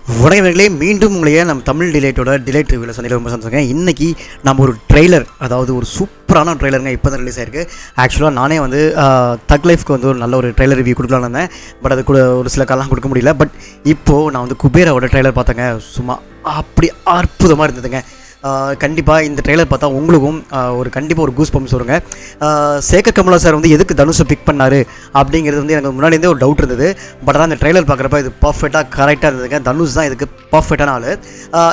வணக்கங்களே, மீண்டும் உங்களையே நம்ம தமிழ் டிலேட்டோட டிலேட் ரிவ்யூவில் சந்தியில் ரொம்ப சந்தோஷங்க. இன்றைக்கி நம்ம ஒரு ட்ரெய்லர், அதாவது ஒரு சூப்பரான ட்ரெய்லருங்க இப்போ தான் ரிலீஸ் ஆயிருக்கு. ஆக்சுவலாக நானே வந்து தக் லைஃப்க்கு வந்து ஒரு நல்ல ஒரு ட்ரெய்லர் ரிவ்யூ கொடுக்கலான்னு இருந்தேன். பட் அது கூட ஒரு சில காலம் கொடுக்க முடியல. பட் இப்போது நான் வந்து குபேராவோட ட்ரெய்லர் பார்த்தேங்க. சும்மா அப்படி அற்புதமாக இருந்ததுங்க. கண்டிப்பாக இந்த ட்ரெய்லர் பார்த்தா உங்களுக்கும் கண்டிப்பாக ஒரு கூஸ் பம்ப்ஸ் வருங்க. சேகர் கமலா சார் வந்து எதுக்கு தனுஷை பிக் பண்ணார் அப்படிங்கிறது வந்து எனக்கு முன்னாடியே ஒரு டவுட் இருந்தது. பட் ஆனால் இந்த ட்ரெய்லர் பார்க்குறப்ப இது பர்ஃபெக்டாக கரெக்டாக இருந்ததுங்க. தனுஷ் தான் இதுக்கு பர்ஃபெக்டான ஆள்.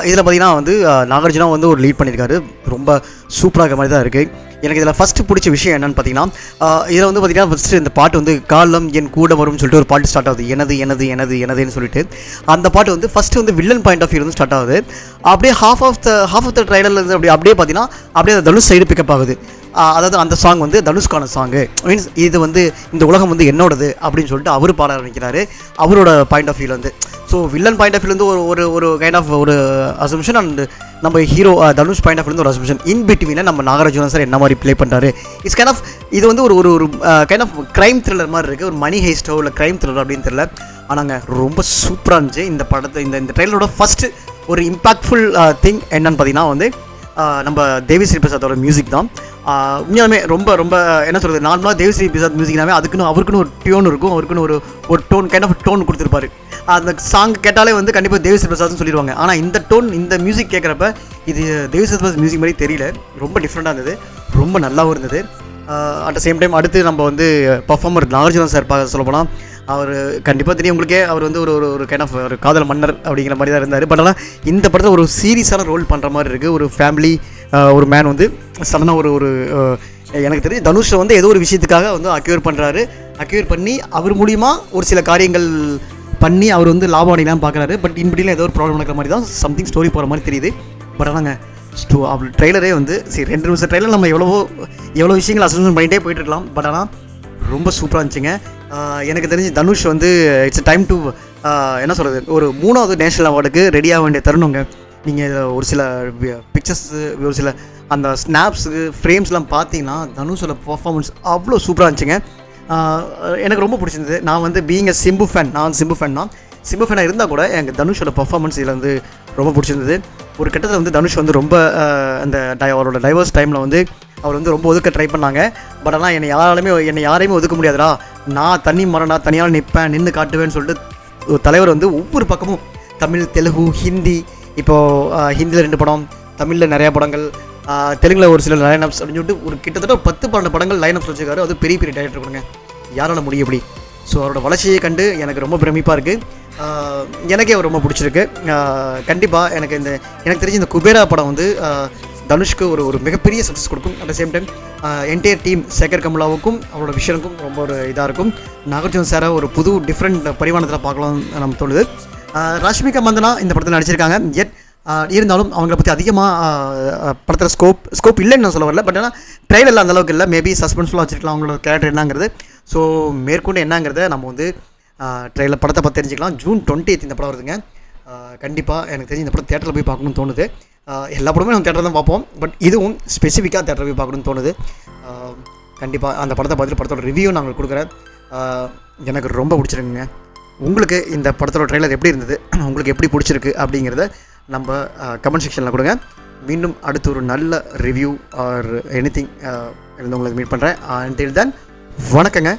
இதில் பார்த்தீங்கன்னா வந்து நாகார்ஜுனா வந்து ஒரு லீட் பண்ணியிருக்காரு. ரொம்ப சூப்பராக இருக்க மாதிரி தான் இருக்குது. எனக்கு இதில் ஃபஸ்ட்டு பிடிச்ச விஷயம் என்னென்னு பார்த்தீங்கன்னா, இதில் வந்து பார்த்திங்கன்னா ஃபஸ்ட்டு இந்த பாட்டு வந்து காலம் என் கூட வரும்னு சொல்லிட்டு ஒரு பாட்டு ஸ்டார்ட் ஆகுது. எனதுன்னு சொல்லிட்டு அந்த பாட்டு வந்து ஃபஸ்ட்டு வந்து வில்லன் பாயிண்ட் ஆஃப் வியூ வந்து ஸ்டார்ட் ஆகுது. அப்படியே ஹாஃப் ஆஃப் த ட்ரைலரில் இருந்து அப்படியே பார்த்தீங்கன்னா அப்படியே அந்த தனுஷ் சைடு பிக்கப் ஆகுது. அதாவது அந்த சாங் வந்து தனுஷ்கான சாங்கு, மீன்ஸ் இது வந்து இந்த உலகம் வந்து என்னோடது அப்படின்னு சொல்லிட்டு அவர் பாட ஆரம்பிக்கிறாரு அவரோட பாயிண்ட் ஆஃப் வியூவில் வந்து. ஸோ வில்லன் பாயிண்ட் ஆஃப் வியூலேருந்து ஒரு கைண்ட் ஆஃப் ஒரு அசம்ஷன், அண்ட் நம்ம ஹீரோ தனுஷ் பாயிண்ட் ஆஃப் வியூலேருந்து ஒரு அசம்ஷன். இன் பிட்வீனில் நம்ம நாகார்ஜுனா சார் என்ன மாதிரி ப்ளே பண்ணுறாரு. இட்ஸ் கைண்ட் ஆஃப் இது வந்து ஒரு கைண்ட் ஆஃப் க்ரைம் த்ரில்லர் மாதிரி இருக்குது. ஒரு மணி ஹேஸ்டோ இல்லை க்ரைம் த்ரில்லர் அப்படின்னு தெரியல. ஆனாங்க ரொம்ப சூப்பராக இருந்துச்சு இந்த படத்தை. இந்த ட்ரெயிலரோட ஃபஸ்ட்டு ஒரு இம்பாக்ட்ஃபுல் திங் என்னன்னு பார்த்தீங்கன்னா வந்து நம்ம தேவிஸ்ரீ பிரசாத்தோட மியூசிக் தான். உண்மையாலுமே ரொம்ப ரொம்ப என்ன சொல்கிறது, நார்மலாக தேவிஸ்ரீ பிரசாத் மியூசிக்னாவே அவருக்குன்னு ஒரு டியூன் இருக்கும். அவருக்குன்னு ஒரு டோன், கைண்ட் ஆஃப் டோன் கொடுத்துருப்பாரு. அந்த சாங் கேட்டாலே வந்து கண்டிப்பாக தேவிஸ்ரீ பிரசாத்னு சொல்லிடுவாங்க. ஆனால் இந்த டோன், இந்த மியூசிக் கேட்குறப்ப இது தேவிஸ்ரீ பிரசாத் மியூசிக் மாதிரி தெரியல. ரொம்ப டிஃப்ரெண்ட்டாக இருந்தது, ரொம்ப நல்லாவும் இருந்தது. அட் த சேம் டைம் அடுத்து நம்ம வந்து பர்ஃபார்மர் நாகார்ஜுனா சார் சொல்ல போனால் அவர் கண்டிப்பாக தெரியும் உங்களுக்கே. அவர் வந்து ஒரு கைண்ட் ஆஃப் ஒரு காதல் மன்னர் அப்படிங்கிற மாதிரி தான் இருந்தார். பட் ஆனால் இந்த படத்தில் ஒரு சீரியஸான ரோல் பண்ணுற மாதிரி இருக்குது. ஒரு ஃபேமிலி ஒரு மேன் வந்து சடனாக ஒரு எனக்கு தெரிஞ்சு தனுஷை வந்து ஏதோ ஒரு விஷயத்துக்காக வந்து அக்யூர் பண்ணி அவர் மூலிமா ஒரு சில காரியங்கள் பண்ணி அவர் வந்து லாபம் அடையலாம் பார்க்குறாரு. பட் இன்படியில் ஏதோ ஒரு ப்ராப்ளம் நடக்கிற மாதிரி தான் சம்திங் ஸ்டோரி போகிற மாதிரி தெரியுது. பட் ஆனாங்க அவர் ட்ரெய்லரே வந்து சரி 2 நிமிஷம் ட்ரெய்லர் நம்ம எவ்வளோ விஷயங்கள் அசஸ்மெண்ட் பண்ணிகிட்டே போயிட்டுருக்கலாம். பட் ஆனால் ரொம்ப சூப்பராக இருந்துச்சுங்க. எனக்கு தெரிஞ்சு தனுஷ் வந்து இட்ஸ் டைம் டு என்ன சொல்கிறது, ஒரு 3வது நேஷனல் அவார்டுக்கு ரெடியாக வேண்டிய தருணங்க. நீங்கள் ஒரு சில பிக்சர்ஸு, ஒரு சில அந்த ஸ்னாப்ஸு ஃப்ரேம்ஸ்லாம் பார்த்தீங்கன்னா தனுஷோட பர்ஃபார்மன்ஸ் அவ்வளோ சூப்பராக இருந்துச்சுங்க. எனக்கு ரொம்ப பிடிச்சிருந்தது. நான் வந்து பீயிங் சிம்பு ஃபேன் தான். சிம்பு ஃபேனாக இருந்தால் கூட எனக்கு தனுஷோட பர்ஃபார்மன்ஸ் இதில் வந்து ரொம்ப பிடிச்சிருந்தது. ஒரு கட்டத்தில் வந்து தனுஷ் வந்து ரொம்ப அந்த அவரோட டைவர்ஸ் டைமில் வந்து அவர் வந்து ரொம்ப ஒதுக்க ட்ரை பண்ணாங்க. பட் ஆனால் என்னை யாரையுமே ஒதுக்க முடியாதுடா, நான் தனியால் நின்று காட்டுவேன்னு சொல்லிட்டு தலைவர் வந்து ஒவ்வொரு பக்கமும் தமிழ், தெலுங்கு, ஹிந்தி, இப்போது ஹிந்தியில் 2 படம், தமிழில் நிறையா படங்கள், தெலுங்கில் ஒரு சில லைனப்ஸ் அப்படின்னு சொல்லிட்டு கிட்டத்தட்ட 10-12 படங்கள் லைனப்ஸ் வச்சுருக்காரு. அது பெரிய டைரக்டர் கொடுங்க, யாரால் முடியும் எப்படி. ஸோ அவரோட வளர்ச்சியை கண்டு எனக்கு ரொம்ப பிரமிப்பாக இருக்குது. எனக்கே அவர் ரொம்ப பிடிச்சிருக்கு. கண்டிப்பாக எனக்கு தெரிஞ்ச இந்த குபேரா படம் வந்து தனுஷ்க்கு ஒரு மிகப்பெரிய சக்ஸஸ் கொடுக்கும். At the same time entire team Shekar கமலாவுக்கும் அவரோட விஷனுக்கும் ரொம்ப ஒரு இதாக இருக்கும். நாகார்ஜுனா சாரை ஒரு புது டிஃப்ரெண்ட் பரிமாணத்தில் பார்க்கலாம் நம்ம தோணுது. ரஷ்மிகா மந்தனா இந்த படத்தில் நடிச்சிருக்காங்க. இருந்தாலும் அவங்கள பற்றி அதிகமாக படத்தில் ஸ்கோப் இல்லைன்னு நான் சொல்ல வரல. பட் ஆனால் ட்ரெயிலரில் அந்தளவுக்கு இல்லை. மேபி சஸ்பென்ஸ்ஃபுல்லாக வச்சுருக்கலாம் அவங்களோட கேரக்டர் என்னங்கிறது. ஸோ மேற்கொண்டு என்னங்கிறத நம்ம வந்து ட்ரெயிலர் படத்தை பார்த்து தெரிஞ்சுக்கலாம். ஜூன் 20 இந்த படம் வருதுங்க. கண்டிப்பாக எனக்கு தெரிஞ்சு இந்த படம் தேட்டரில் போய் பார்க்கணும்னு தோணுது. எல்லா படமே நம்ம தேட்டரில் தான் பார்ப்போம். பட் இதுவும் ஸ்பெசிஃபிக்காக தேட்டரில் போய் பார்க்கணும்னு தோணுது. கண்டிப்பாக அந்த படத்தை பார்த்துட்டு படத்தோட ரிவ்யூ நாங்கள் கொடுக்குறேன். எனக்கு ரொம்ப பிடிச்சிருக்குங்க. உங்களுக்கு இந்த படத்தோட ட்ரெய்லர் எப்படி இருந்தது, உங்களுக்கு எப்படி பிடிச்சிருக்கு அப்படிங்கிறத நம்ம கமெண்ட் செக்ஷனில் கொடுங்க. மீண்டும் அடுத்து ஒரு நல்ல ரிவ்யூ ஆர் எனிதிங் இருந்து உங்களுக்கு மீட் பண்ணுறேன். அன்டில் தென் வணக்கங்க.